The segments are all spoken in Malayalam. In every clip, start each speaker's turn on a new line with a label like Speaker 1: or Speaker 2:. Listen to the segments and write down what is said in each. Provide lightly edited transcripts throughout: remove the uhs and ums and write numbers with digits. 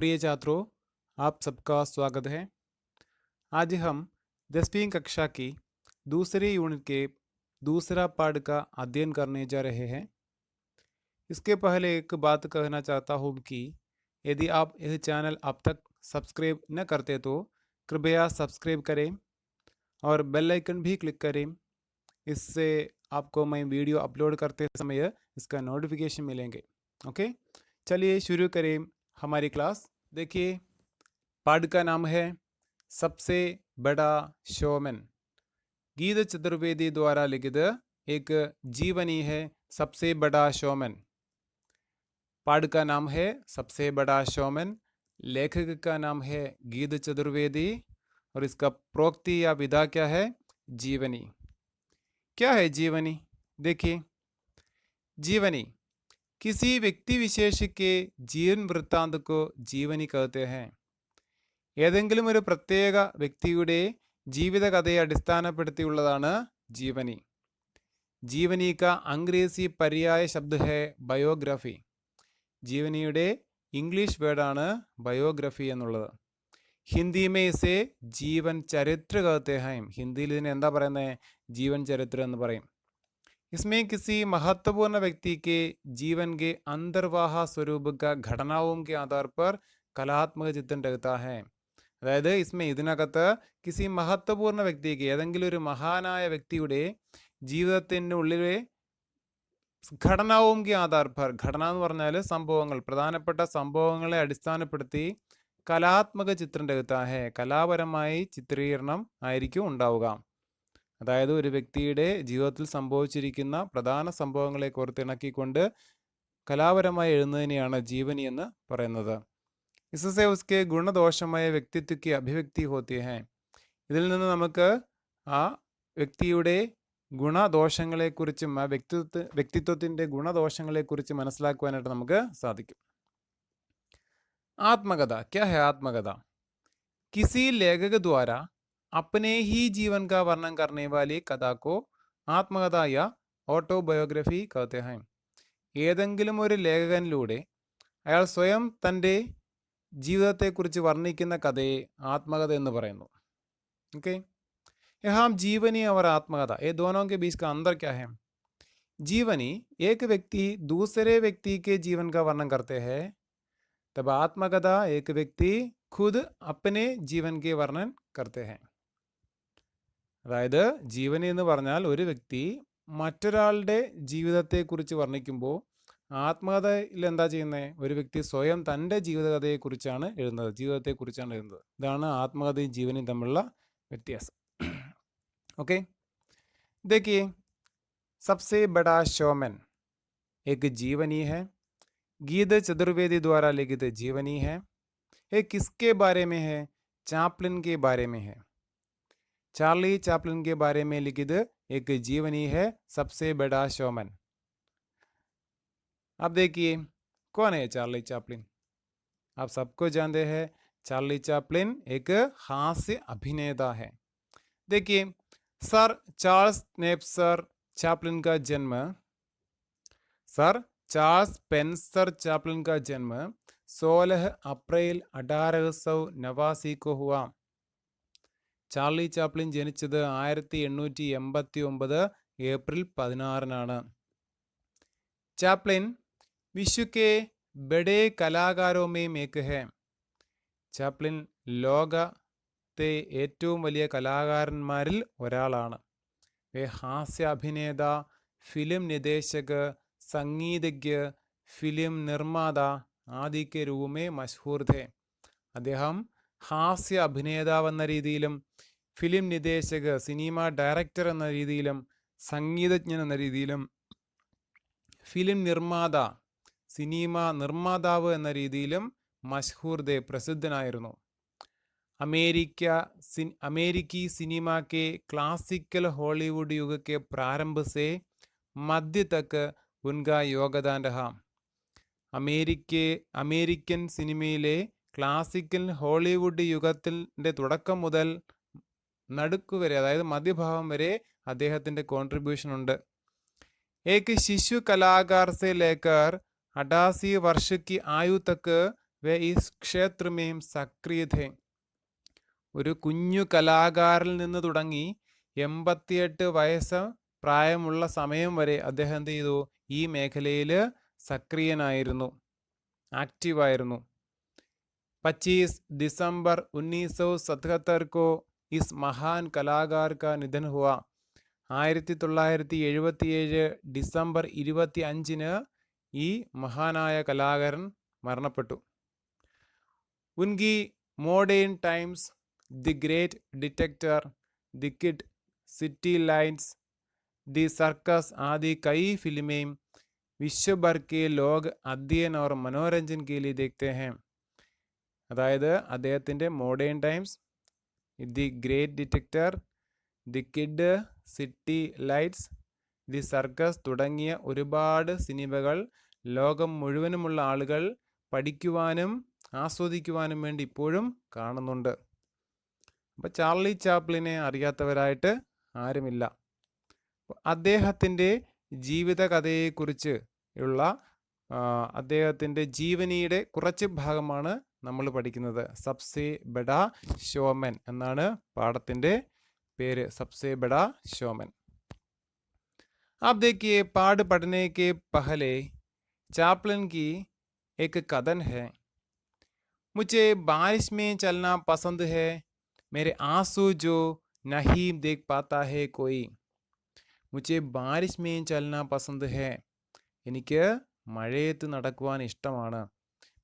Speaker 1: प्रिय छात्रों, आप सबका स्वागत है। आज हम 10वीं कक्षा की दूसरी यूनिट के दूसरा पाठ का अध्ययन करने जा रहे हैं। इसके पहले एक बात कहना चाहता हूँ कि यदि आप यह चैनल अब तक सब्सक्राइब न करते तो कृपया सब्सक्राइब करें और बेल आइकन भी क्लिक करें। इससे आपको मैं वीडियो अपलोड करते समय इसका नोटिफिकेशन मिलेंगे। ओके, चलिए शुरू करें हमारी क्लास। देखिए, पाठ का नाम है सबसे बड़ा शोमैन। गीत चतुर्वेदी द्वारा लिखित एक जीवनी है सबसे बड़ा शोमैन। पाठ का नाम है सबसे बड़ा शोमैन। लेखक का नाम है गीत चतुर्वेदी और इसका प्रोक्ति या विधा क्या है? जीवनी। क्या है जीवनी? देखिए, जीवनी किसी व्यक्ति विशेष के जीवन वृत्तांत को जीवनी कहते हैं। ഏതെങ്കിലും ഒരു പ്രത്യേക വ്യക്തിയുടെ ജീവിതകഥയെ അടിസ്ഥാനപ്പെടുത്തിയുള്ളതാണ് ജീവനി. जीवनी का अंग्रेजी पर्याय शब्द है ബയോഗ്രഫി. ജീവനിയുടെ ഇംഗ്ലീഷ് വേർഡാണ് ബയോഗ്രഫി എന്നുള്ളത്. ഹിന്ദി में इसे जीवन चरित्र कहते हैं. ഹിന്ദിയിൽ ഇതിനെ എന്താ പറയുന്നത്? जीवन चरित्र എന്ന് പറയും. इसमें किसी महत्वपूर्ण व्यक्ति के जीवन के अंतर्वाह स्वरूप का घटनाओं के आधार पर कलात्मक चित्रण रहता है. അതായത് ഇതിനകത്ത് കിസി മഹത്വപൂർണ്ണ വ്യക്തിക്ക് ഏതെങ്കിലും ഒരു മഹാനായ വ്യക്തിയുടെ ജീവിതത്തിൻ്റെ ഉള്ളിലെ ഘടനാവും കി ആധാർ പർ, ഘടന എന്ന് പറഞ്ഞാൽ സംഭവങ്ങൾ, പ്രധാനപ്പെട്ട സംഭവങ്ങളെ അടിസ്ഥാനപ്പെടുത്തി കലാത്മക ചിത്രം രഹത്താഹേ, കലാപരമായി ചിത്രീകരണം ആയിരിക്കും ഉണ്ടാവുക. അതായത് ഒരു വ്യക്തിയുടെ ജീവിതത്തിൽ സംഭവിച്ചിരിക്കുന്ന പ്രധാന സംഭവങ്ങളെ കോർത്തിണക്കിക്കൊണ്ട് കലാപരമായി എഴുതുന്നതിനെയാണ് ജീവനി എന്ന് പറയുന്നത്. इससे उसके ഗുണദോഷമായ വ്യക്തിത്വക്ക് അഭിവ്യക്തി ഹോത്തി ഹൈ. ഇതിൽ നിന്ന് നമുക്ക് ആ വ്യക്തിയുടെ ഗുണദോഷങ്ങളെക്കുറിച്ചും ആ വ്യക്തിത്വത്തിൻ്റെ ഗുണദോഷങ്ങളെക്കുറിച്ച് മനസ്സിലാക്കുവാനായിട്ട് നമുക്ക് സാധിക്കും. ആത്മകഥ. क्या है आत्मकथा? किसी लेखक द्वारा अपने ही जीवन का वर्णन करने वाली कथा को ആത്മകഥ या ഓട്ടോബയോഗ്രഫി कहते हैं. ഏതെങ്കിലും ഒരു ലേഖകനിലൂടെ അയാൾ സ്വയം തൻ്റെ ജീവിതത്തെക്കുറിച്ച് വർണ്ണിക്കുന്ന കഥയെ ആത്മകഥ എന്ന് പറയുന്നു. ओके, यहाँ जीवनी और आत्मकथा ये दोनों के बीच का अंतर क्या है? जीवनी एक व्यक्ति दूसरे व्यक्ति के जीवन का वर्णन करते हैं, तब आत्मकथा एक व्यक्ति खुद अपने जीवन के वर्णन करते हैं. അതായത് ജീവനി എന്ന് പറഞ്ഞാൽ ഒരു വ്യക്തി മറ്റൊരാളുടെ ജീവിതത്തെക്കുറിച്ച് വർണ്ണിക്കുമ്പോൾ ആത്മകഥയിൽ എന്താ ചെയ്യുന്നത്? ഒരു വ്യക്തി സ്വയം തൻ്റെ ജീവിതകഥയെക്കുറിച്ചാണ് എഴുതുന്നത്, ജീവിതത്തെക്കുറിച്ചാണ് എഴുതുന്നത്. ഇതാണ് ആത്മകഥയും ജീവനും തമ്മിലുള്ള വ്യത്യാസം. ओके, देखिए, सबसे बड़ा शोमैन एक जीवनी है. गीत चतुर्वेदी द्वारा लिखित जीवनी है. ये किसके बारे में है? चैपलिन के बारे में है. चार्ली चैपलिन के बारे में लिखित एक जीवनी है सबसे बड़ा शोमैन. अब देखिए, कौन है चार्ली चैपलिन? आप सबको जानते हैं, चार्ली चैपलिन एक हास्य अभिनेता है. देखिए, सर चार्ल्स स्पेंसर चैपलिन का जन्म, सर चार्ल्स स्पेंसर चैपलिन का जन्म 16 अप्रैल 1889 को हुआ. ചാർലി ചാപ്ലിൻ ജനിച്ചത് 1889 ഏപ്രിൽ 16 ചാപ്ലിൻ വിശ്വ के बड़े कलाकारों में एक है. ചാപ്ലിൻ ലോകത്തെ ഏറ്റവും വലിയ കലാകാരന്മാരിൽ ഒരാളാണ്. വേ ഹാസ്യ അഭിനേത, ഫിലിം നിദേശക്, സംഗീതജ്ഞ, ഫിലിം നിർമ്മാത ആദി के रूप में मशहूर थे. അദ്ദേഹം ഹാസ്യ അഭിനേതാവ് എന്ന രീതിയിലും ഫിലിം നിദേശക്, സിനിമ ഡയറക്ടർ എന്ന രീതിയിലും സംഗീതജ്ഞൻ എന്ന രീതിയിലും ഫിലിം നിർമ്മാത, സിനിമ നിർമ്മാതാവ് എന്ന രീതിയിലും മഷ്ഹൂർ ദേ, പ്രസിദ്ധനായിരുന്നു. अमेरिकी सिनेमा के क्लासिकल हॉलीवुड युग के प्रारंभ से मध्य तक उनका योगदान रहा. അമേരിക്കൻ സിനിമയിലെ ക്ലാസിക്കൽ ഹോളിവുഡ് യുഗത്തിൻ്റെ തുടക്കം മുതൽ നടുക്ക് വരെ, അതായത് മധ്യഭാഗം വരെ അദ്ദേഹത്തിൻ്റെ കോൺട്രിബ്യൂഷൻ ഉണ്ട്. एक शिशु कलाकार से लेकर 88 वर्ष की आयु तक വേ ഇസ് ക്ഷേത്ര മേം സക്രിയ ഥേ. ഒരു കുഞ്ഞു കലാകാരിൽ നിന്ന് തുടങ്ങി 88 വയസ്സ് പ്രായമുള്ള സമയം വരെ അദ്ദേഹം എന്ത് ചെയ്തു? ഈ മേഖലയിൽ സക്രിയനായിരുന്നു, ആക്റ്റീവായിരുന്നു. 25 दिसंबर 1977 को इस महान कलाकार का निधन हुआ. 1977 ഡിസംബർ 25 ഈ മഹാനായ കലാകാരൻ മരണപ്പെട്ടു. ഉൻകി modern times, the great dictator, the kid, city lights, the circus आदि कई फिल्में विश्व भर के लोग अध्ययन और मनोरंजन के लिए देखते हैं. അതായത് അദ്ദേഹത്തിൻ്റെ modern times, the great dictator, the kid, city lights, the circus തുടങ്ങിയ ഒരുപാട് സിനിമകൾ ലോകം മുഴുവനുമുള്ള ആളുകൾ പഠിക്കുവാനും ആസ്വദിക്കുവാനും വേണ്ടി ഇപ്പോഴും കാണുന്നുണ്ട്. അപ്പോൾ ചാർലി ചാപ്ലിനെ അറിയാത്തവരായിട്ട് ആരുമില്ല. അദ്ദേഹത്തിൻ്റെ ജീവിതകഥയെക്കുറിച്ച് ഉള്ള അദ്ദേഹത്തിൻ്റെ ജീവനിയുടെ കുറച്ച് ഭാഗമാണ് നമ്മൾ പഠിക്കുന്നത്. സബ്സെ ബഡാ ഷോമൻ എന്നാണ് പാഠത്തിൻ്റെ പേര്, സബ്സെ ബഡാ ഷോമൻ. आप देखिए, पाठ पढ़ने के पहले चापलिन की एक कथन है, मुझे बारिश में चलना पसंद है, मेरे आंसू जो नहीं देख पाता है कोई. मुझे बारिश में चलना पसंद है, എനിക്ക് മഴയത്ത് നടക്കുവാൻ ഇഷ്ടമാണ്.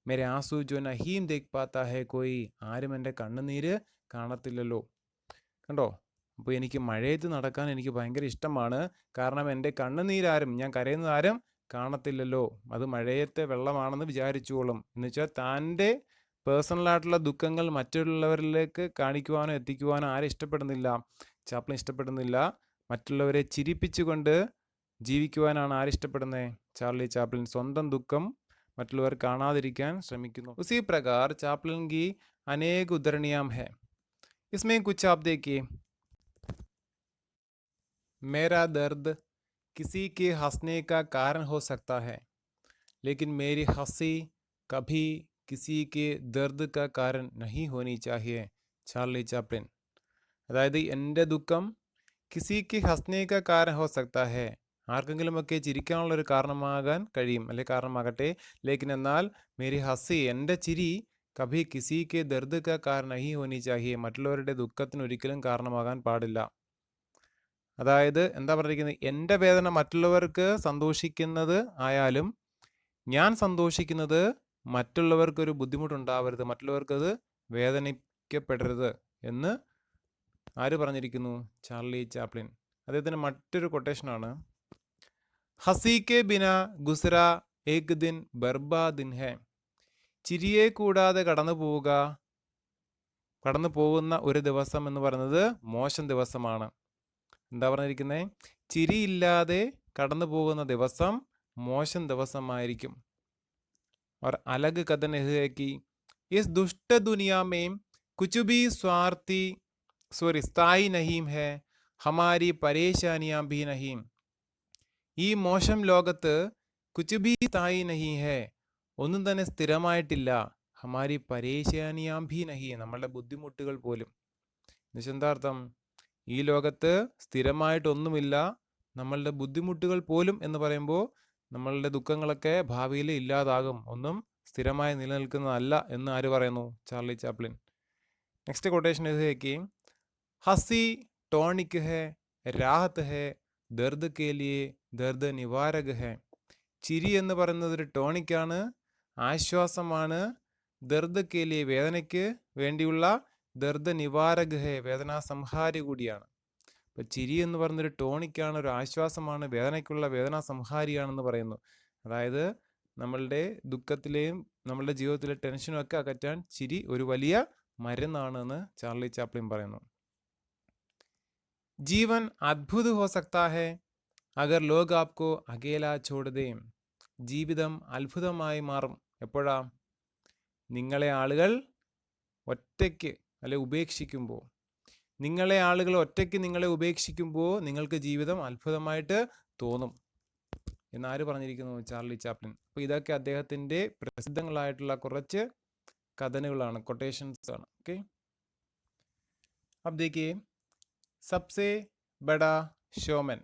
Speaker 1: മേരെ ആസു ജോ നഹീം ദേഖ് പാത്താ ഹേ കോയി, ആരും എൻ്റെ കണ്ണുനീര് കാണത്തില്ലല്ലോ. കണ്ടോ? അപ്പോൾ എനിക്ക് മഴയത്ത് നടക്കാൻ എനിക്ക് ഭയങ്കര ഇഷ്ടമാണ്, കാരണം എൻ്റെ കണ്ണുനീരാരും, ഞാൻ കരയുന്നതാരും കാണത്തില്ലല്ലോ. അത് മഴയത്തെ വെള്ളമാണെന്ന് വിചാരിച്ചോളും. എന്ന് വെച്ചാൽ തൻ്റെ പേഴ്സണലായിട്ടുള്ള ദുഃഖങ്ങൾ മറ്റുള്ളവരിലേക്ക് കാണിക്കുവാനോ എത്തിക്കുവാനോ ആരും ഇഷ്ടപ്പെടുന്നില്ല. ചാപ്ലിൻ ഇഷ്ടപ്പെടുന്നില്ല. മറ്റുള്ളവരെ ചിരിപ്പിച്ചുകൊണ്ട് ജീവിക്കുവാനാണ് ആരിഷ്ടപ്പെടുന്നത്? Charlie Chaplin. സ്വന്തം ദുഃഖം മറ്റുള്ളവർ കാണാതിരിക്കാൻ ശ്രമിക്കുന്നു. उसी प्रकार चापलिन की अनेक उद्धरणियां हैं. इसमें कुछ आप देखिए. मेरा दर्द किसी के हंसने का कारण हो सकता है, लेकिन मेरी हंसी कभी किसी के दर्द का कारण नहीं होनी चाहिए. Charlie Chaplin. അതായത് എൻ്റെ ദുഃഖം കിസിക്ക് ഹസ്നെ കാ കാരണം ഹോ സക്താ ഹേ, ആർക്കെങ്കിലുമൊക്കെ ചിരിക്കാനുള്ളൊരു കാരണമാകാൻ കഴിയും, അല്ലെ കാരണമാകട്ടെ. ലേക്കിൻ എന്നാൽ മേരി ഹസി, എൻ്റെ ചിരി കഭി കിസിക്ക് ദർദ് കാ കാരണം നഹീ ഹോനി ചാഹിയെ, മറ്റുള്ളവരുടെ ദുഃഖത്തിന് ഒരിക്കലും കാരണമാകാൻ പാടില്ല. അതായത് എന്താ പറഞ്ഞിരിക്കുന്നത്? എൻ്റെ വേദന മറ്റുള്ളവർക്ക് സന്തോഷിക്കുന്നത് ആയാലും ഞാൻ സന്തോഷിക്കുന്നത് മറ്റുള്ളവർക്കൊരു ബുദ്ധിമുട്ടുണ്ടാവരുത്, മറ്റുള്ളവർക്കത് വേദനിക്കപ്പെടരുത് എന്ന് ആര് പറഞ്ഞിരിക്കുന്നു? Charlie Chaplin. അദ്ദേഹത്തിൻ്റെ മറ്റൊരു കൊട്ടേഷനാണ്, ഹസി കെ ബിന ഗുസ്ര ഏക് ദിൻ ബർബാ ദിൻ ഹെ. ചിരിയെ കൂടാതെ കടന്നു പോകുന്ന ഒരു ദിവസം എന്ന് പറയുന്നത് മോശം ദിവസമാണ്. എന്താ പറഞ്ഞിരിക്കുന്നത്? ചിരിയില്ലാതെ കടന്നു പോകുന്ന ദിവസം മോശം ദിവസമായിരിക്കും. और अलग कथन है कि इस दुष्ट दुनिया में कुछ भी स्थायी नहीं है, हमारी परेशानियां भी नहीं. ഈ മോശം ലോകത്ത് കുച്ച് ബി സ്ഥായി നഹീ ഹേ, ഒന്നും തന്നെ സ്ഥിരമായിട്ടില്ല. ഹമാരി പരേശാനിയാം ഭി നഹി, നമ്മളുടെ ബുദ്ധിമുട്ടുകൾ പോലും. എന്നുവെച്ചാൽ എന്താ അർത്ഥം? ഈ ലോകത്ത് സ്ഥിരമായിട്ടൊന്നുമില്ല, നമ്മളുടെ ബുദ്ധിമുട്ടുകൾ പോലും എന്ന് പറയുമ്പോൾ നമ്മളുടെ ദുഃഖങ്ങളൊക്കെ ഭാവിയിൽ ഇല്ലാതാകും, ഒന്നും സ്ഥിരമായി നിലനിൽക്കുന്നതല്ല എന്ന് ആര് പറയുന്നു? Charlie Chaplin. നെക്സ്റ്റ് കൊട്ടേഷൻ ഇത്, ഹസി ടോണിക് ഹേ, രാഹത്ത് ഹേ, ദർദ് കെ ലിയേ ദർദ് നിവാരക് ഹേ. ചിരി എന്ന് പറയുന്നത് ഒരു ടോണിക്കാണ്, ആശ്വാസമാണ്. ദർദ് കെ ലിയേ, വേദനയ്ക്ക് വേണ്ടിയുള്ള, ദർദ് നിവാരക് ഹേ, വേദനാ സംഹാരി കൂടിയാണ്. അപ്പോൾ ചിരി എന്ന് പറയുന്നൊരു ടോണിക്കാണ്, ഒരു ആശ്വാസമാണ്, വേദനയ്ക്കുള്ള വേദനാ സംഹാരിയാണെന്ന് പറയുന്നു. അതായത് നമ്മളുടെ ദുഃഖത്തിലെയും നമ്മളുടെ ജീവിതത്തിലെ ടെൻഷനും ഒക്കെ അകറ്റാൻ ചിരി ഒരു വലിയ മരുന്നാണെന്ന് ചാർലി ചാപ്ലിൻ പറയുന്നു. ജീവൻ അദ്ഭുത് ഹോ സക്താ ഹേ അഗർ ലോഗ് ആപ്കോ അകേല ഛോഡ് ദേ. ജീവിതം അത്ഭുതമായി മാറും എപ്പോഴാ? നിങ്ങളെ ആളുകൾ ഒറ്റയ്ക്ക് ഉപേക്ഷിക്കുമ്പോൾ. നിങ്ങളെ ഉപേക്ഷിക്കുമ്പോൾ നിങ്ങൾക്ക് ജീവിതം അത്ഭുതമായിട്ട് തോന്നും എന്നാര് പറഞ്ഞിരിക്കുന്നു? Charlie Chaplin. അപ്പോൾ ഇതൊക്കെ അദ്ദേഹത്തിൻ്റെ പ്രസിദ്ധങ്ങളായിട്ടുള്ള കുറച്ച് कथनगुलाണ്, कोटेशंस ആണ്. ओके, अब देखिए, सबसे बड़ा शोमैन.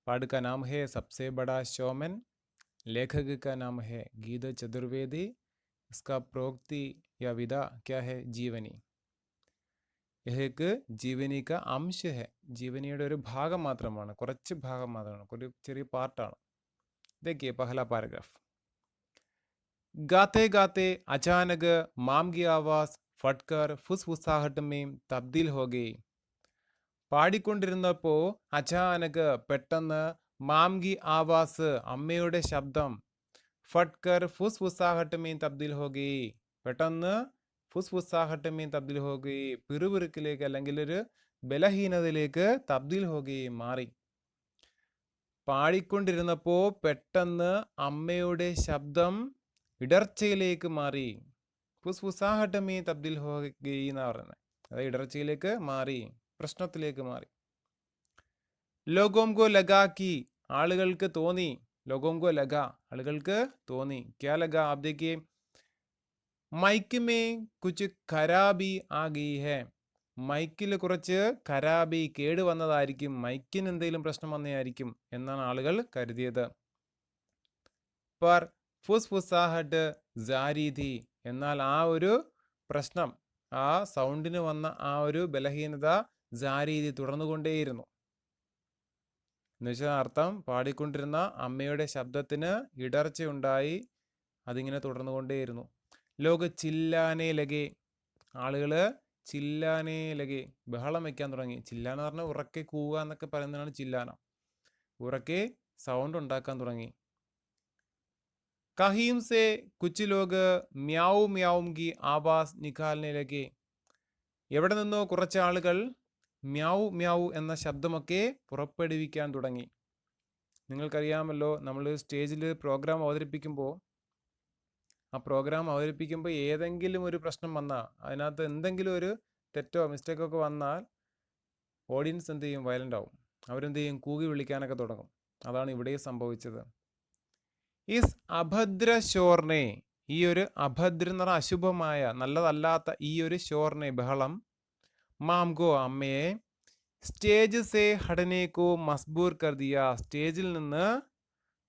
Speaker 1: पाठ का नाम है सबसे बड़ा शोमैन. लेखक का नाम है गीता चतुर्वेदी. इसका प्रोक्ति या विधा क्या है? जीवनी. यह एक जीवनी का अंश है. जीवनिയുടെ ഒരു ഭാഗം മാത്രമാണ്, കുറച്ച് ഭാഗം മാത്രമാണ്, ഒരു ചെറിയ പാർട്ടാണ്. देखिए पहला पैराग्राफ. गाते गाते अचानक माम की आवाज फटकर फुसफुसाहट में तब्दील हो गई. പാടിക്കൊണ്ടിരുന്നപ്പോൾ അചാനക് പെട്ടെന്ന് മാംഗി ആവാസ് അമ്മയുടെ ശബ്ദം ഫട്കർ ഫുസ്ഫുസാഹട്ട് മീൻ തബ്ദീൽ ഹോ ഗയി, പെട്ടെന്ന് ഫുസ്ഫുസാഹട്ട് മീൻ തബ്ദീൽ ഹോ ഗയി, പിറുപിറുക്കിലേക്ക് അല്ലെങ്കിൽ ഒരു ബലഹീനതയിലേക്ക് തബ്ദീൽ ഹോ ഗയി, മാറി. പാടിക്കൊണ്ടിരുന്നപ്പോൾ പെട്ടെന്ന് അമ്മയുടെ ശബ്ദം ഇടർച്ചയിലേക്ക് മാറി. ഫുസ്ഫുസാഹട്ട് മീൻ തബ്ദീൽ ഹോ ഗയി എന്നാ പറയുന്നത്. അതായത് ഇടർച്ചയിലേക്ക് മാറി, പ്രശ്നത്തിലേക്ക് മാറി. ലോഗോം കോ ലഗാ കി, ആളുകൾക്ക് തോന്നി. ലോഗോം കോ ലഗാ, ആളുകൾക്ക് തോന്നി. ക്യാ ലഗാ? ആപ് ദേഖിയേ, മൈക്ക് മേ കുച്ച് ഖരാബി ആ ഗയി ഹെ. മൈക്കിൽ കുറച്ച് ഖരാബി, കേട് വന്നതായിരിക്കും, മൈക്കിന് എന്തെങ്കിലും പ്രശ്നം വന്നതായിരിക്കും എന്നാണ് ആളുകൾ കരുതിയത്. പർ ഫുസ്ഫുസാഹട്ട് ജാരി ഥി, എന്നാൽ ആ ഒരു പ്രശ്നം, ആ സൗണ്ടിന് വന്ന ആ ഒരു ബലഹീനത ജാരീതി തുടർന്നുകൊണ്ടേയിരുന്നു. എന്നുവെച്ചാൽ അർത്ഥം, പാടിക്കൊണ്ടിരുന്ന അമ്മയുടെ ശബ്ദത്തിന് ഇടർച്ചയുണ്ടായി, അതിങ്ങനെ തുടർന്നുകൊണ്ടേയിരുന്നു. ലോക ചില്ലാനേ ലഗേ, ആളുകൾ ചില്ലാനേ ലഗേ, ബഹളം വയ്ക്കാൻ തുടങ്ങി. ചില്ലാന എന്ന് പറഞ്ഞാൽ ഉറക്കെ കൂവുക എന്നൊക്കെ പറയുന്നതാണ് ചില്ലാന. ഉറക്കെ സൗണ്ട് ഉണ്ടാക്കാൻ തുടങ്ങി. കഹീം സേ കുച്ച് ലോഗ് മ്യാവു മ്യാവും കി ആവാസ് നിക്കാൽനെ ലഗേ, എവിടെ നിന്നോ കുറച്ച് ആളുകൾ മ്യാവു മ്യാവു എന്ന ശബ്ദമൊക്കെ പുറപ്പെടുവിക്കാൻ തുടങ്ങി. നിങ്ങൾക്കറിയാമല്ലോ, നമ്മൾ സ്റ്റേജിൽ പ്രോഗ്രാം അവതരിപ്പിക്കുമ്പോൾ ഏതെങ്കിലും ഒരു പ്രശ്നം വന്നാൽ, അതിനകത്ത് എന്തെങ്കിലും ഒരു തെറ്റോ മിസ്റ്റേക്കോ ഒക്കെ വന്നാൽ ഓഡിയൻസ് എന്ത് ചെയ്യും? വയലൻ്റ് ആവും. അവരെന്ത് ചെയ്യും? കൂകി വിളിക്കാനൊക്കെ തുടങ്ങും. അതാണ് ഇവിടെ സംഭവിച്ചത്. ഇസ് അഭദ്ര ഷോർനെ, ഈ ഒരു അഭദ്ര എന്ന് പറഞ്ഞാൽ അശുഭമായ, നല്ലതല്ലാത്ത ഈ ഒരു ഷോർനെ, ബഹളം, മാംകോ അമ്മയെ, സ്റ്റേജ് സേ ഹടനേക്കോ മസ്ബൂർ കർ ദിയ, സ്റ്റേജിൽ നിന്ന്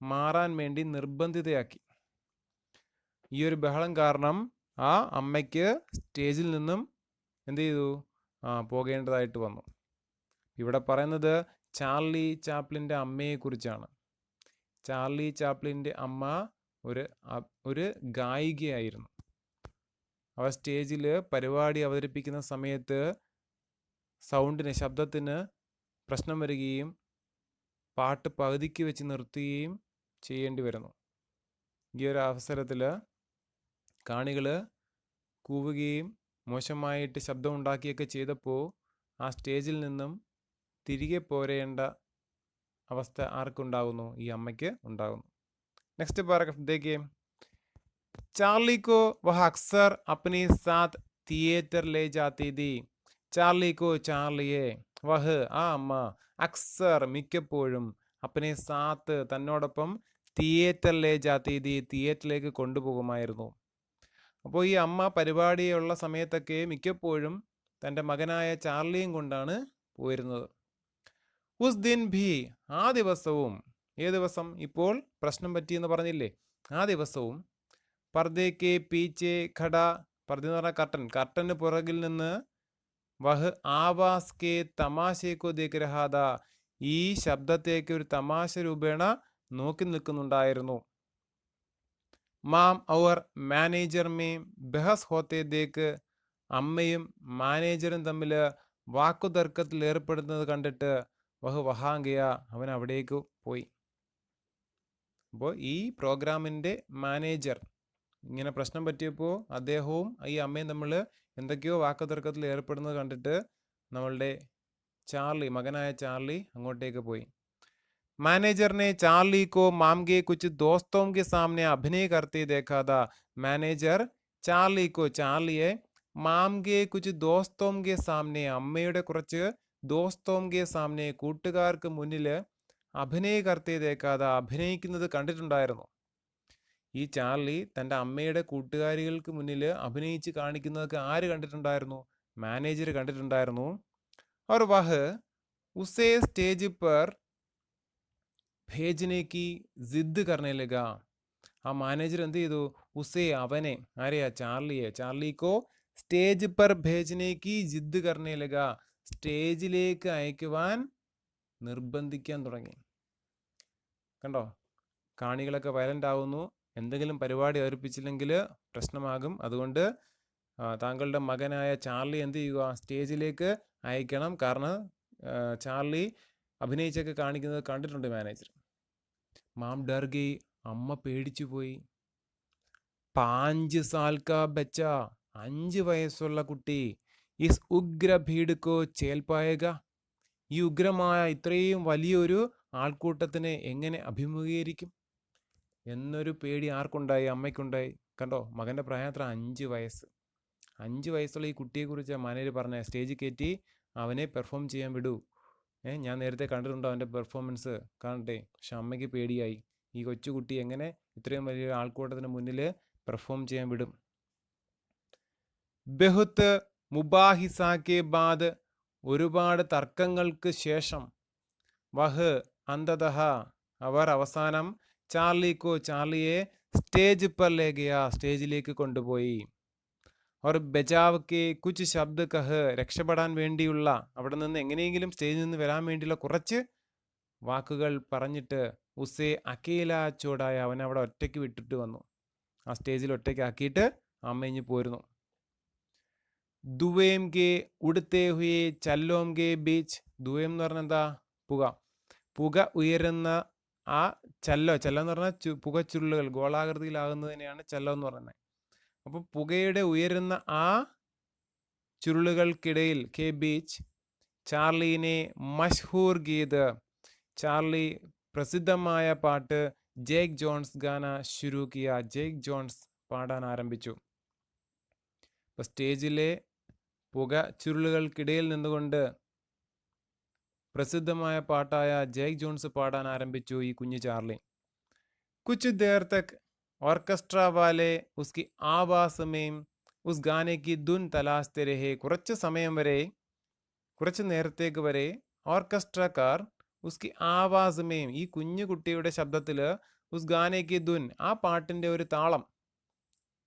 Speaker 1: മാറാൻ വേണ്ടി നിർബന്ധിതയാക്കി. ഈ ഒരു ബഹളം കാരണം ആ അമ്മയ്ക്ക് സ്റ്റേജിൽ നിന്നും എന്ത് ചെയ്തു? പോകേണ്ടതായിട്ട് വന്നു. ഇവിടെ പറയുന്നത് ചാർലി ചാപ്ലിൻ്റെ അമ്മയെക്കുറിച്ചാണ്. ചാർലി ചാപ്ലിൻ്റെ അമ്മ ഒരു ഗായികയായിരുന്നു. അവർ സ്റ്റേജിൽ പരിപാടി അവതരിപ്പിക്കുന്ന സമയത്ത് സൗണ്ടിന്, ശബ്ദത്തിന് പ്രശ്നം വരികയും പാട്ട് പകുതിക്ക് വെച്ച് നിർത്തുകയും ചെയ്യേണ്ടി വരുന്നു. ഈ ഒരു അവസരത്തിൽ കാണികൾ കൂവുകയും മോശമായിട്ട് ശബ്ദം ഉണ്ടാക്കിയൊക്കെ ചെയ്തപ്പോൾ ആ സ്റ്റേജിൽ നിന്നും തിരികെ പോരേണ്ട അവസ്ഥ ആർക്കുണ്ടാകുന്നു? ഈ അമ്മയ്ക്ക് ഉണ്ടാകുന്നു. നെക്സ്റ്റ് പാരഗ്രാഫ് ദേഖിയേ. ചാർലി കോ വഹ അക്സർ അപ്നെ സാത്ത് തിയേറ്റർ ലേ ജാത്തി ഥി. ചാർലി കോ, ചാർലിയെ, വഹ് ആ അമ്മ, അക്സർ മിക്കപ്പോഴും, അപ്നെ സാത്ത് തന്നോടൊപ്പം, തിയേറ്റർ ലേ ജാത്തി ഥി തിയേറ്ററിലേക്ക് കൊണ്ടുപോകുമായിരുന്നു. അപ്പോൾ ഈ അമ്മ പരിപാടിയുള്ള സമയത്തൊക്കെ മിക്കപ്പോഴും തൻ്റെ മകനായ ചാർലിയും കൊണ്ടാണ് പോയിരുന്നത്. ഉസ് ദിൻ ഭി, ആ ദിവസവും, ഏത് ദിവസം? ഇപ്പോൾ പ്രശ്നം പറ്റിയെന്ന് പറഞ്ഞില്ലേ, ആ ദിവസവും, പർദ്ദേക്ക് പീച്ചെ ഖട, പർദ്ദ എന്ന് പറഞ്ഞാൽ കർട്ടൻ, കർട്ടന് പുറകിൽ നിന്ന്, വഹ് ആവാസ് കെ തമാശയ്ക്കോ ദേഖ് രഹാ താ, ഈ ശബ്ദത്തേക്ക് ഒരു തമാശ രൂപേണ നോക്കി നിൽക്കുന്നുണ്ടായിരുന്നു. മാം ഔർ മാനേജർ മേ ബഹസ് ഹോത്തെ ദേക്ക്, അമ്മയും മാനേജറും തമ്മിൽ വാക്കുതർക്കത്തിൽ ഏർപ്പെടുന്നത് കണ്ടിട്ട്, വഹ് വഹാങ്കയ, അവൻ അവിടേക്ക് പോയി. അപ്പോൾ ഈ പ്രോഗ്രാമിൻ്റെ മാനേജർ ഇങ്ങനെ പ്രശ്നം പറ്റിയപ്പോൾ അദ്ദേഹവും ഈ അമ്മയും തമ്മിൽ എന്തൊക്കെയോ വാക്കുതർക്കത്തിൽ ഏർപ്പെടുന്നത് കണ്ടിട്ട് നമ്മളുടെ ചാർലി, മകനായ ചാർലി അങ്ങോട്ടേക്ക് പോയി. मैनेजर ने चार्ली को माम के कुछ दोस्तों के सामने अभिनय करते देखा था. मैनेजर ചാർലി കോ, ചാർലിയെ, മാം കെ കുച്ച് ദോസ്തോം കെ സാമനെ, അമ്മയുടെ കുറച്ച് ദോസ്തോം കെ സാമനെ, കൂട്ടുകാർക്ക് മുന്നിൽ അഭിനയ കർത്തേ ദേക്കാതെ, അഭിനയിക്കുന്നത് കണ്ടിട്ടുണ്ടായിരുന്നു. ഈ ചാർലി തൻ്റെ അമ്മയുടെ കൂട്ടുകാരികൾക്ക് മുന്നിൽ അഭിനയിച്ച് കാണിക്കുന്നതൊക്കെ ആര് കണ്ടിട്ടുണ്ടായിരുന്നു? മാനേജർ കണ്ടിട്ടുണ്ടായിരുന്നു. और वह उसे स्टेज पर भेजने की जिद करने लगा. ആ മാനേജർ എന്ത് ചെയ്തു? ഉസേ അവനെ, ആരെയാ? ചാർലിക്കോ സ്റ്റേജ് പർ ഭേജനെ കി ജിദ് കർണേ ലഗ, സ്റ്റേജിലേക്ക് അയക്കുവാൻ നിർബന്ധിക്കാൻ തുടങ്ങി. കണ്ടോ, കാണികളൊക്കെ വയലൻ്റ് ആവുന്നു. എന്തെങ്കിലും പരിപാടി അവതരിപ്പിച്ചില്ലെങ്കിൽ പ്രശ്നമാകും. അതുകൊണ്ട് താങ്കളുടെ മകനായ ചാർലി എന്ത് ചെയ്യുക? സ്റ്റേജിലേക്ക് അയക്കണം. കാരണം ചാർലി അഭിനയിച്ചൊക്കെ കാണിക്കുന്നത് കണ്ടിട്ടുണ്ട് മാനേജർ. മാം ഡർ ഗയി, അമ്മ പേടിച്ചു പോയി. 5 साल का बच्चा, 5 വയസ്സുള്ള കുട്ടി, ഇസ് ഉഗ്ര ഭീഡ് കോ ചേൽ പായേഗ, ഈ ഉഗ്രമായ ഇത്രയും വലിയൊരു ആൾക്കൂട്ടത്തിനെ എങ്ങനെ അഭിമുഖീകരിക്കും എന്നൊരു പേടി ആർക്കുണ്ടായി? അമ്മയ്ക്കുണ്ടായി. കണ്ടോ, മകൻ്റെ പ്രായം എത്ര? 5 വയസ്സ്. 5 വയസ്സുള്ള ഈ കുട്ടിയെക്കുറിച്ച് മാനേജർ പറഞ്ഞ സ്റ്റേജിൽ കയറ്റി അവനെ പെർഫോം ചെയ്യാൻ വിടൂ. ഞാൻ നേരത്തെ കണ്ടിട്ടുണ്ടോ അവൻ്റെ പെർഫോമൻസ്, കാണട്ടെ. പക്ഷെ അമ്മയ്ക്ക് പേടിയായി, ഈ കൊച്ചുകുട്ടി എങ്ങനെ ഇത്രയും വലിയ ആൾക്കൂട്ടത്തിന് മുന്നിൽ പെർഫോം ചെയ്യാൻ വിടും? ബഹുത്ത് മുബാഹിസാക്കെ ബാദ്, ഒരുപാട് തർക്കങ്ങൾക്ക് ശേഷം, വഹ് അന്തതഹ, അവർ അവസാനം ചാർലിയെ സ്റ്റേജ് പർ ലേ ഗയാ, സ്റ്റേജിലേക്ക് കൊണ്ടുപോയി. और ബജാവ് കെ കുച്ച് ശബ്ദ കഹ്, രക്ഷപ്പെടാൻ വേണ്ടിയുള്ള, അവിടെ നിന്ന് എങ്ങനെയെങ്കിലും സ്റ്റേജിൽ നിന്ന് വരാൻ വേണ്ടിയുള്ള കുറച്ച് വാക്കുകൾ പറഞ്ഞിട്ട് ഉസേ അക്കേല ചോടായ, അവൻ അവിടെ ഒറ്റയ്ക്ക് വിട്ടിട്ട് വന്നു. ആ സ്റ്റേജിൽ ഒറ്റയ്ക്ക് ആക്കിയിട്ട് അമ്മ ഇഞ്ഞ് പോരുന്നു. ദുവേം കെ ഉടുത്തേ ഹുയെ ചല്ലോം കെ ബീച്ച്, ദുവേം എന്ന് പറഞ്ഞാൽ എന്താ? പുക ഉയരുന്ന ആ ചല്ലോ എന്ന് പറഞ്ഞാൽ പുകച്ചുരുളുകൾ ഗോളാകൃതിയിലാകുന്നതിനെയാണ് ചല്ലോ എന്ന് പറയുന്നത്. അപ്പോൾ പുകയുടെ ഉയരുന്ന ആ ചുരുളുകൾക്കിടയിൽ K beach ചാർലിനെ Mashhoor Geet, Charlie പ്രസിദ്ധമായ പാട്ട് ജേക്ക് ജോൺസ് ഗാന ശുരു കിയ, ജേക്ക് ജോൺസ് പാടാൻ ആരംഭിച്ചു. അപ്പോൾ സ്റ്റേജിലെ പുക ചുരുളുകൾക്കിടയിൽ നിന്നുകൊണ്ട് പ്രസിദ്ധമായ പാട്ടായ ജേക്ക് ജോൺസ് പാടാൻ ആരംഭിച്ചു ഈ കുഞ്ഞു Charlie. Cooch there Tak orchestra വാലെ ഉസ്കി Awas മേം ഉസ് ഗാനെ കി ധുൻ തലാശ്തെ രഹേ, കുറച്ച് സമയം വരെ, കുറച്ച് നേരത്തേക്ക് വരെ ഓർക്കസ്ട്രക്കാർ ഉസ്കി ആവാസ് മേം, ഈ കുഞ്ഞു കുട്ടിയുടെ ശബ്ദത്തിൽ, ഉസ് ഗാനെ കി ധുൻ, ആ പാട്ടിൻ്റെ ഒരു താളം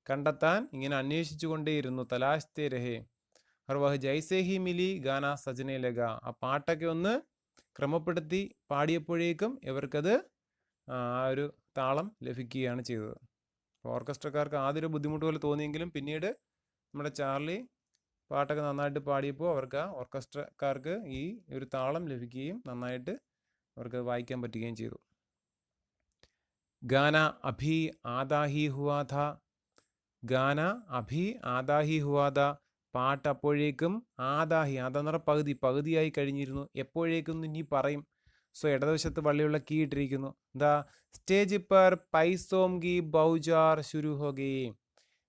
Speaker 1: കണ്ടെത്താൻ ഇങ്ങനെ അന്വേഷിച്ചു കൊണ്ടേയിരുന്നു. തലാശ്തെ രഹേ और वह जैसे ही मिली गाना सजने लगा, ആ പാട്ടൊക്കെ ഒന്ന് ക്രമപ്പെടുത്തി പാടിയപ്പോഴേക്കും ഇവർക്കത് ആ ഒരു താളം ലഭിക്കുകയാണ് ചെയ്തത്. ഓർക്കസ്ട്രക്കാർക്ക് ആദ്യം ഒരു ബുദ്ധിമുട്ട് പോലെ തോന്നിയെങ്കിലും പിന്നീട് നമ്മുടെ ചാർലി പാട്ടൊക്കെ നന്നായിട്ട് പാടിയപ്പോൾ അവർക്ക്, ഓർക്കസ്ട്രക്കാർക്ക് ഈ ഒരു താളം ലഭിക്കുകയും നന്നായിട്ട് അവർക്ക് വായിക്കാൻ പറ്റുകയും ചെയ്തു. ഗാന അഭി ആദാഹി ഹുവാ ഥാ, ഗാന അഭി ആദാഹി ഹുവാ ഥാ, പാട്ട് അപ്പോഴേക്കും ആദാഹി, ആദാന്ന് പറഞ്ഞാൽ പകുതിയായി കഴിഞ്ഞിരുന്നു. എപ്പോഴേക്കും ഇനി പറയും. സോ ഇടതുവശത്ത് വള്ളിയുള്ള കീ ഇട്ടിരിക്കുന്നു. എന്താ? സ്റ്റേജ് പർ പൈസോം ഗി ബൗജാർ ശുരു ഹോ ഗയി,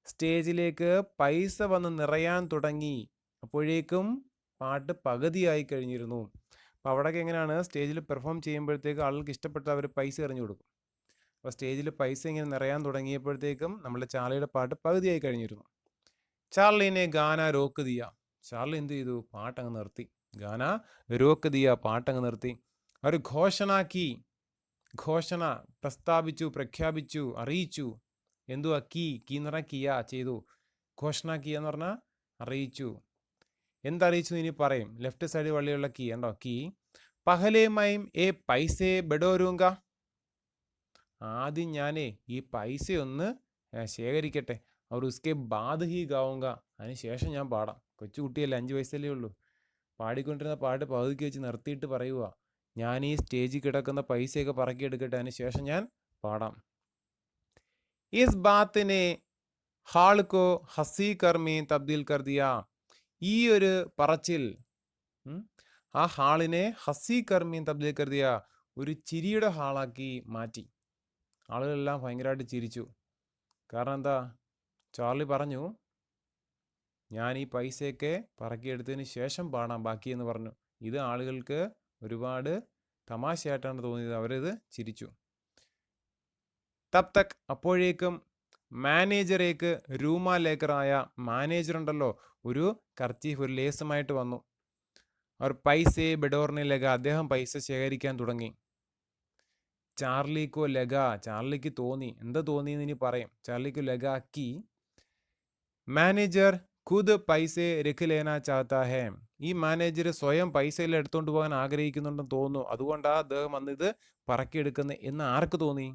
Speaker 1: സ്റ്റേജിലേക്ക് പൈസ വന്ന് നിറയാൻ തുടങ്ങി. അപ്പോഴേക്കും പാട്ട് പകുതിയായി കഴിഞ്ഞിരുന്നു. അപ്പോൾ അവിടെയൊക്കെ എങ്ങനെയാണ്? സ്റ്റേജിൽ പെർഫോം ചെയ്യുമ്പോഴത്തേക്ക് ആളുകൾക്ക് ഇഷ്ടപ്പെട്ട അവർ പൈസ എറിഞ്ഞു കൊടുക്കും. അപ്പോൾ സ്റ്റേജിൽ പൈസ ഇങ്ങനെ നിറയാൻ തുടങ്ങിയപ്പോഴത്തേക്കും നമ്മുടെ ചാർലിയുടെ പാട്ട് പകുതിയായി കഴിഞ്ഞിരുന്നു. ചാർലിനെ ഗാന രോക്ക് ദിയ, ചാർലി എന്ത് ചെയ്തു? പാട്ടങ്ങ് നിർത്തി. ഗാന രോക്ക് ദിയ, പാട്ടങ്ങ് നിർത്തി. അവർ ഘോഷണാക്കി, ഘോഷണ പ്രസ്താവിച്ചു, പ്രഖ്യാപിച്ചു, അറിയിച്ചു. എന്തുവാ? കീ എന്ന് പറഞ്ഞാൽ കിയ ചെയ്തു. ഘോഷണ കീ എന്ന് പറഞ്ഞാൽ അറിയിച്ചു. എന്തറിയിച്ചു ഇനി പറയും. ലെഫ്റ്റ് സൈഡ് വള്ളിയുള്ള കീ ഉണ്ടോ? കീ പഹലേ മൈം ഏ പൈസേ ബെഡോരൂങ്ക, ആദ്യം ഞാനേ ഈ പൈസയൊന്ന് ശേഖരിക്കട്ടെ. അവർ ഉസ്കെ ബാദ് ഹി ഗാവുങ്ക, അതിന് ശേഷം ഞാൻ പാടാം. കൊച്ചു കുട്ടിയല്ലേ, 5 വയസ്സല്ലേ ഉള്ളൂ. പാടിക്കൊണ്ടിരുന്ന പാട്ട് പകുതിക്ക് വെച്ച് നിർത്തിയിട്ട് പറയുക, ഞാൻ ഈ സ്റ്റേജിൽ കിടക്കുന്ന പൈസയൊക്കെ പറക്കിയെടുക്കട്ടെ, അതിന് ശേഷം ഞാൻ പാടാം. ഇസ് ബാത്തിനെ ഹാൾ കോ ഹസി കർമ്മി തബ്ദീൽ കർ ദിയ, ഈ ഒരു പറച്ചിൽ ആ ഹാളിനെ ഹസി കർമ്മി തബ്ദീൽ കർ ദിയ, ഒരു ചിരിയുടെ ഹാളാക്കി മാറ്റി. ആളുകളെല്ലാം ഭയങ്കരമായിട്ട് ചിരിച്ചു. കാരണം എന്താ? ചാർലി പറഞ്ഞു, ഞാൻ ഈ പൈസയൊക്കെ പറക്കിയെടുത്തതിന് ശേഷം പാടാം ബാക്കിയെന്ന് പറഞ്ഞു. ഇത് ആളുകൾക്ക് ഒരുപാട് തമാശയായിട്ടാണ് തോന്നിയത്. അവരിത് ചിരിച്ചു. തബ് തക് അപ്പോഴേക്കും മാനേജറേക്ക് രൂമ ലേക്കറായ മാനേജർ ഉണ്ടല്ലോ ഒരു കർച്ചീഫ് ഒരു ലേസുമായിട്ട് വന്നു. അവർ പൈസയെ ബെഡോറിനെ ലഗ അദ്ദേഹം പൈസ ശേഖരിക്കാൻ തുടങ്ങി. ചാർലിക്കോ ലഗ ചാർലിക്ക് തോന്നി. എന്താ തോന്നിയെന്ന് ഇനി പറയും. ചാർലിക്കോ ലഗ കി മാനേജർ ഖുദ് പൈസ രഖ് ലേന ചാഹത്താ ഹേ. ഈ മാനേജർ സ്വയം പൈസയെല്ലാം എടുത്തുകൊണ്ട് പോകാൻ ആഗ്രഹിക്കുന്നുണ്ടെന്ന് തോന്നുന്നു. അതുകൊണ്ടാണ് അദ്ദേഹം വന്ന് ഇത് പറക്കിയെടുക്കുന്നത് എന്ന് ആർക്ക് തോന്നി?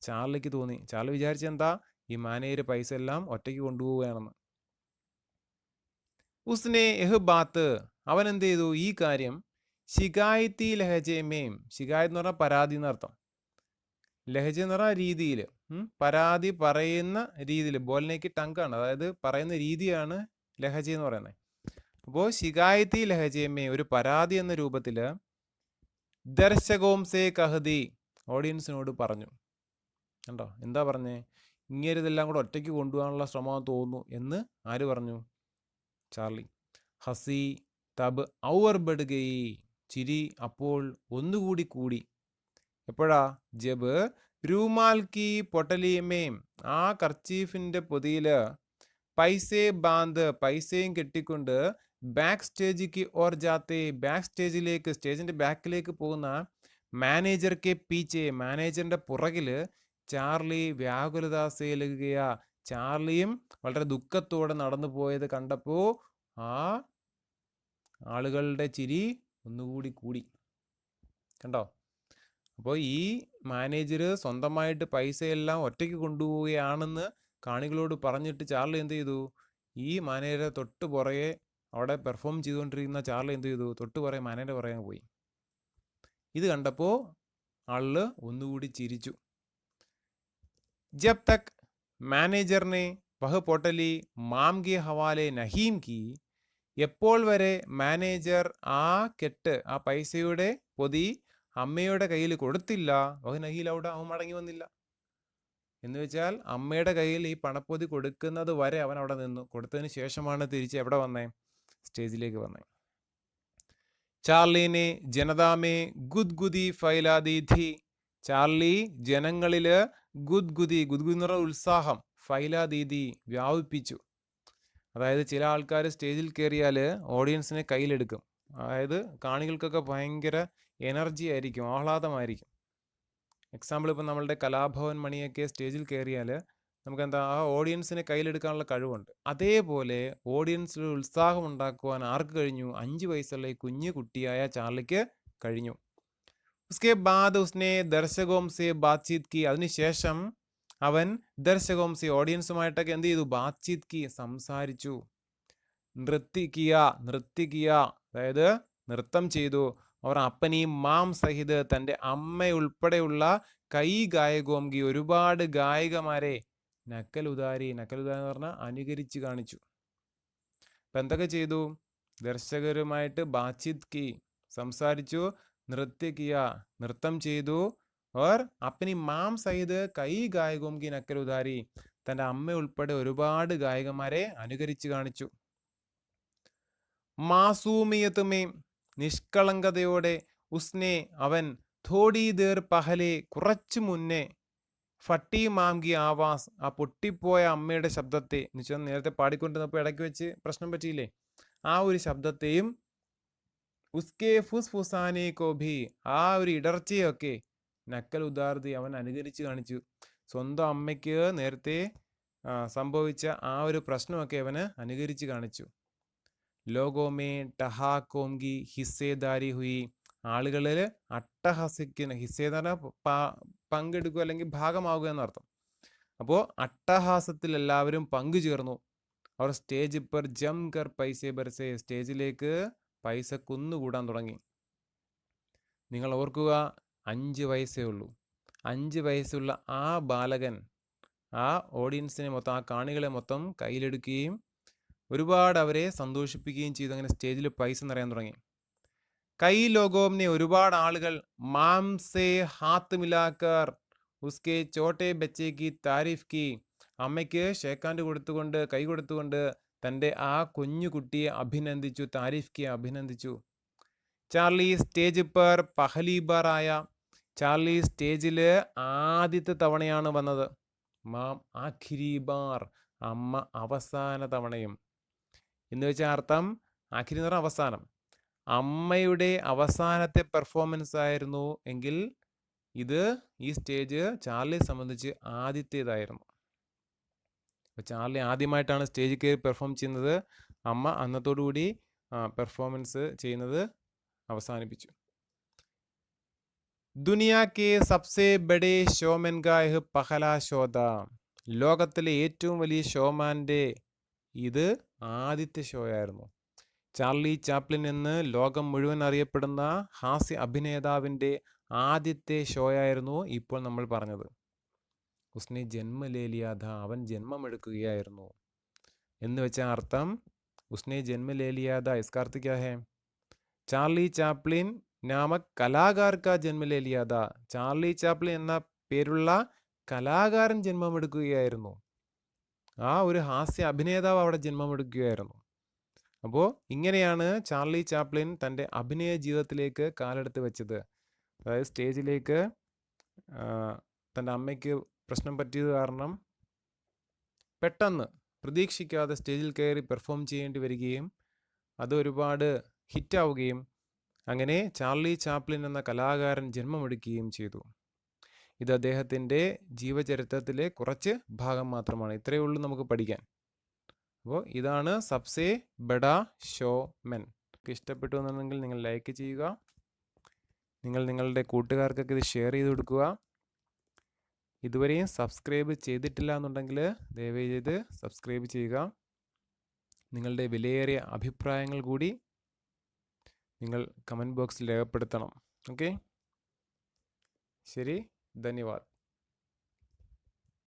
Speaker 1: ചാർലിക്ക് തോന്നി. ചാർലി വിചാരിച്ചെന്താ ഈ മാനേജർ പൈസ എല്ലാം ഒറ്റയ്ക്ക് കൊണ്ടുപോവുകയാണെന്ന്. ഉസ്നെ എഹ് ബാത്ത് അവൻ എന്ത് ചെയ്തു? ഈ കാര്യം ശികായത്തി ലഹജമേം, ശികായത്ത് എന്ന് പറഞ്ഞാൽ പരാതി എന്നർത്ഥം, ലഹജ എന്ന് പറഞ്ഞാൽ രീതിയിൽ, പരാതി പറയുന്ന രീതിയിൽ, ബോലിനേക്ക് ടങ്കാണ്, അതായത് പറയുന്ന രീതിയാണ് ലഹജ എന്ന് പറയുന്നത്. അപ്പോൾ ശികായത്തി ലഹജമേ ഒരു പരാതി എന്ന രൂപത്തിൽ ദർശകോം സേ കഹദി ഓഡിയൻസിനോട് പറഞ്ഞു. കണ്ടോ എന്താ പറഞ്ഞേ? ഇങ്ങനെ ഇതെല്ലാം കൂടെ ഒറ്റയ്ക്ക് കൊണ്ടുപോകാനുള്ള ശ്രമം തോന്നുന്നു എന്ന് ആര് പറഞ്ഞു? ചാർലി. ഹസി തബ് ഔർ ബഡ് ഗയി ചിരി അപ്പോൾ ഒന്നുകൂടി കൂടി. എപ്പോഴാ? ജബ് രൂമാൽ കി പൊട്ടലിയമേം ആ കർച്ചീഫിന്റെ പൊതിയില് പൈസേ ബാന്ത് പൈസയും കെട്ടിക്കൊണ്ട് ബാക്ക് സ്റ്റേജിക്ക് ഓർ ജാത്തെ ബാക്ക് സ്റ്റേജിലേക്ക് സ്റ്റേജിന്റെ ബാക്കിലേക്ക് പോകുന്ന മാനേജർക്ക് പീച്ചെ മാനേജറിന്റെ പുറകില് ചാർലി വ്യാകുലതാസേ ലഗുകയ ചാർലിയും വളരെ ദുഃഖത്തോടെ നടന്നു പോയത് കണ്ടപ്പോ ആ ആളുകളുടെ ചിരി ഒന്നുകൂടി കൂടി. കണ്ടോ? അപ്പോൾ ഈ മാനേജർ സ്വന്തമായിട്ട് പൈസയെല്ലാം ഒറ്റയ്ക്ക് കൊണ്ടുപോവുകയാണെന്ന് കാണികളോട് പറഞ്ഞിട്ട് ചാർലി എന്ത് ചെയ്തു? ഈ മാനേജറെ തൊട്ട് പുറകെ അവിടെ പെർഫോം ചെയ്തുകൊണ്ടിരിക്കുന്ന ചാർലി എന്ത് ചെയ്തു? തൊട്ട് പുറകെ മാനേജർ പുറകെ പോയി. ഇത് കണ്ടപ്പോൾ ആള് ഒന്നുകൂടി ചിരിച്ചു. ജബ് തക് മാനേജറിനെ വഹ് പൊട്ടലി മാം കെ ഹവാലെ നഹീം കി എപ്പോൾ വരെ മാനേജർ ആ കെട്ട് ആ പൈസയുടെ പൊതി അമ്മയുടെ കയ്യിൽ കൊടുത്തില്ല, വഹ് നഹീൽ അവിടെ അവൻ മടങ്ങി വന്നില്ല. എന്ന് വെച്ചാൽ അമ്മയുടെ കയ്യിൽ ഈ പണപ്പൊതി കൊടുക്കുന്നത് വരെ അവൻ അവിടെ നിന്നു. കൊടുത്തതിന് ശേഷമാണ് തിരിച്ച് എവിടെ വന്നേ? സ്റ്റേജിലേക്ക് വന്നേ. ചാർലിനെ ജനതാമേ ഗുദ്ഗുദി ഫൈലാദി ഥി ചാർലി ജനങ്ങളില് ഗുദ്ഗുദി ഗുദ്ഗുദി എന്ന് പറഞ്ഞ ഉത്സാഹം, ഫൈലാദീദി വ്യാപിപ്പിച്ചു. അതായത് ചില ആൾക്കാർ സ്റ്റേജിൽ കയറിയാൽ ഓഡിയൻസിനെ കയ്യിലെടുക്കും. അതായത് കാണികൾക്കൊക്കെ ഭയങ്കര എനർജി ആയിരിക്കും, ആഹ്ലാദമായിരിക്കും. എക്സാമ്പിൾ ഇപ്പം നമ്മളുടെ കലാഭവൻ മണിയൊക്കെ സ്റ്റേജിൽ കയറിയാൽ നമുക്ക് എന്താ ആ ഓഡിയൻസിനെ കയ്യിലെടുക്കാനുള്ള കഴിവുണ്ട്. അതേപോലെ ഓഡിയൻസിൽ ഉത്സാഹം ഉണ്ടാക്കുവാൻ ആർക്ക് കഴിഞ്ഞു? 5 വയസ്സുള്ള ഈ കുഞ്ഞു കുട്ടിയായ ചാർലിക്ക് കഴിഞ്ഞു. ഉസ്കെ ബാദ് ഉസ്നെ ദർശകോം സെ ബാത്ചീത് കി അതിനുശേഷം അവൻ ദർശകോം സെ ഓഡിയൻസുമായിട്ടൊക്കെ എന്ത് ചെയ്തു? ബാത്ചീത് കി സംസാരിച്ചു. നൃത്തിക്കിയ അതായത് നൃത്തം ചെയ്തു. അവർ അപ്പനി മാം സഹിത് തൻ്റെ അമ്മ ഉൾപ്പെടെയുള്ള കൈ ഗായകോംകി ഒരുപാട് ഗായികമാരെ നക്കലുദാരി എന്ന് പറഞ്ഞാൽ അനുകരിച്ച് കാണിച്ചു. അപ്പം എന്തൊക്കെ ചെയ്തു? ദർശകരുമായിട്ട് ബാത്ചീത് കി സംസാരിച്ചു, നൃത്യക്കിയ നൃത്തം ചെയ്തു, ഓർ അപ്പനി മാം സഹിത് കൈ ഗായകോംകി നക്കലുദാരി തൻ്റെ അമ്മ ഉൾപ്പെടെ ഒരുപാട് ഗായകന്മാരെ അനുകരിച്ച് കാണിച്ചു. മാസൂമിയത്തുമേ നിഷ്കളങ്കതയോടെ ഉസ്നെ അവൻ തോടി ദേർ പഹലെ കുറച്ചു മുന്നേ ഫട്ടി മാംഗി ആവാസ് ആ പൊട്ടിപ്പോയ അമ്മയുടെ ശബ്ദത്തെ എന്നുവെച്ചാൽ നേരത്തെ പാടിക്കൊണ്ടിരുന്നപ്പോൾ ഇടയ്ക്ക് വെച്ച് പ്രശ്നം പറ്റിയില്ലേ, ആ ഒരു ശബ്ദത്തെയും ഉസ്കെ ഫുസ് ഫുസാനെ കോഭി ആ ഒരു ഇടർച്ചയൊക്കെ നക്കൽ ഉദാർത്തി അവൻ അനുകരിച്ച് കാണിച്ചു. സ്വന്തം അമ്മയ്ക്ക് നേരത്തെ സംഭവിച്ച ആ ഒരു പ്രശ്നമൊക്കെ അവന് അനുകരിച്ച് കാണിച്ചു. ലോകോമേ ടഹാക്കോംഗി ഹിസ്സേദാരി ഹുയി ആളുകളിൽ അട്ടഹസിക്കുന്ന ഹിസ്സേദാര പങ്കെടുക്കുക അല്ലെങ്കിൽ ഭാഗമാവുക എന്നർത്ഥം. അപ്പോൾ അട്ടഹാസത്തിൽ എല്ലാവരും പങ്കുചേർന്നു. അവർ സ്റ്റേജ് പർ ജം കർ പൈസേ ബർസേ സ്റ്റേജിലേക്ക് പൈസ കുന്നുകൂടാൻ തുടങ്ങി. നിങ്ങൾ ഓർക്കുക, 5 വയസ്സേ ഉള്ളൂ. 5 വയസ്സുള്ള ആ ബാലകൻ ആ ഓഡിയൻസിനെ മൊത്തം ആ കാണികളെ മൊത്തം കയ്യിലെടുക്കുകയും ഒരുപാട് അവരെ സന്തോഷിപ്പിക്കുകയും ചെയ്തു. അങ്ങനെ സ്റ്റേജിൽ പൈസ നിറയാൻ തുടങ്ങി. കൈ ലോകോമിനെ ഒരുപാട് ആളുകൾ മാം സേ ഹാത്ത് മിലാക്കർ ഉസ്കെ ചോട്ടെ ബച്ചേക്ക് താരിഫ് കി അമ്മയ്ക്ക് ഷേക്കാൻഡ് കൊടുത്തുകൊണ്ട് കൈ കൊടുത്തുകൊണ്ട് തൻ്റെ ആ കുഞ്ഞു കുട്ടിയെ അഭിനന്ദിച്ചു, താരിഫ് കി അഭിനന്ദിച്ചു. ചാർലി സ്റ്റേജ് പർ പഹലി ബാർ ആയ ചാർലി സ്റ്റേജിൽ ആദ്യത്തെ തവണയാണ് വന്നത്. മാം ആഖിരി ബാർ, അമ്മ അവസാന തവണയും. എന്ന് വെച്ചാൽ അർത്ഥം, ആഖിരി എന്ന് പറഞ്ഞാൽ അവസാനം. അമ്മയുടെ അവസാനത്തെ പെർഫോമൻസ് ആയിരുന്നു എങ്കിൽ ഈ സ്റ്റേജ് ചാർലിയെ സംബന്ധിച്ച് ആദ്യത്തേതായിരുന്നു. അപ്പോൾ ചാർലി ആദ്യമായിട്ടാണ് സ്റ്റേജിൽ കയറി പെർഫോം ചെയ്യുന്നത്. അമ്മ അന്നത്തോടുകൂടി പെർഫോമൻസ് ചെയ്യുന്നത് അവസാനിപ്പിച്ചു. ദുനിയാ കെ സബ്സെ ബഡേ ഷോമൻ കാ യഹ് പഹല ഷോ താ. ലോകത്തിലെ ഏറ്റവും വലിയ ഷോമാൻ്റെ ഇത് ആദ്യത്തെ ഷോ ആയിരുന്നു. ചാർലി ചാപ്ലിൻ എന്ന് ലോകം മുഴുവൻ അറിയപ്പെടുന്ന ഹാസ്യ അഭിനേതാവിൻ്റെ ആദ്യത്തെ ഷോ ആയിരുന്നു ഇപ്പോൾ നമ്മൾ പറഞ്ഞത്. ഉസ്നെ ജന്മ ലേ ലിയാ ഥാ, അവൻ ജന്മമെടുക്കുകയായിരുന്നു എന്ന് വെച്ചാൽ അർത്ഥം, ഉസ്നെ ജന്മ ലേ ലിയാ ഥാ ഇസ്കാ അർത്ഥ ക്യാ ഹൈ? ചാർലി ചാപ്ലിൻ നാമക് കലാകാർ കാ ജന്മ ലേ ലിയാ ഥാ. ചാർലി ചാപ്ലിൻ എന്ന പേരുള്ള കലാകാരൻ ജന്മമെടുക്കുകയായിരുന്നു. ആ ഒരു ഹാസ്യ അഭിനേതാവ് അവിടെ ജന്മമെടുക്കുകയായിരുന്നു. അപ്പോൾ ഇങ്ങനെയാണ് ചാർലി ചാപ്ലിൻ തൻ്റെ അഭിനയ ജീവിതത്തിലേക്ക് കാലെടുത്ത് വെച്ചത്. അതായത് സ്റ്റേജിലേക്ക് തൻ്റെ അമ്മയ്ക്ക് പ്രശ്നം പറ്റിയത് കാരണം പെട്ടെന്ന് പ്രതീക്ഷിക്കാതെ സ്റ്റേജിൽ കയറി പെർഫോം ചെയ്യേണ്ടി വരികയും അത് ഒരുപാട് ഹിറ്റാവുകയും അങ്ങനെ ചാർലി ചാപ്ലിൻ എന്ന കലാകാരൻ ജന്മമെടുക്കുകയും ചെയ്തു. ഇത് അദ്ദേഹത്തിൻ്റെ ജീവചരിത്രത്തിലെ കുറച്ച് ഭാഗം മാത്രമാണ്. ഇത്രയേ ഉള്ളൂ നമുക്ക് പഠിക്കാൻ. അപ്പോൾ ഇതാണ് സബ്സെ ബഡാ ഷോമെൻ. ഇഷ്ടപ്പെട്ടു എന്നുണ്ടെങ്കിൽ നിങ്ങൾ ലൈക്ക് ചെയ്യുക. നിങ്ങൾ നിങ്ങളുടെ കൂട്ടുകാർക്കൊക്കെ ഇത് ഷെയർ ചെയ്ത് കൊടുക്കുക. ഇതുവരെയും സബ്സ്ക്രൈബ് ചെയ്തിട്ടില്ല എന്നുണ്ടെങ്കിൽ ദയവായി ചെയ്ത് സബ്സ്ക്രൈബ് ചെയ്യുക. നിങ്ങളുടെ വിലയേറിയ അഭിപ്രായങ്ങൾ കൂടി നിങ്ങൾ കമൻറ്റ് ബോക്സിൽ രേഖപ്പെടുത്തണം. ഓക്കെ, ശരി, ധന്യവാദ്.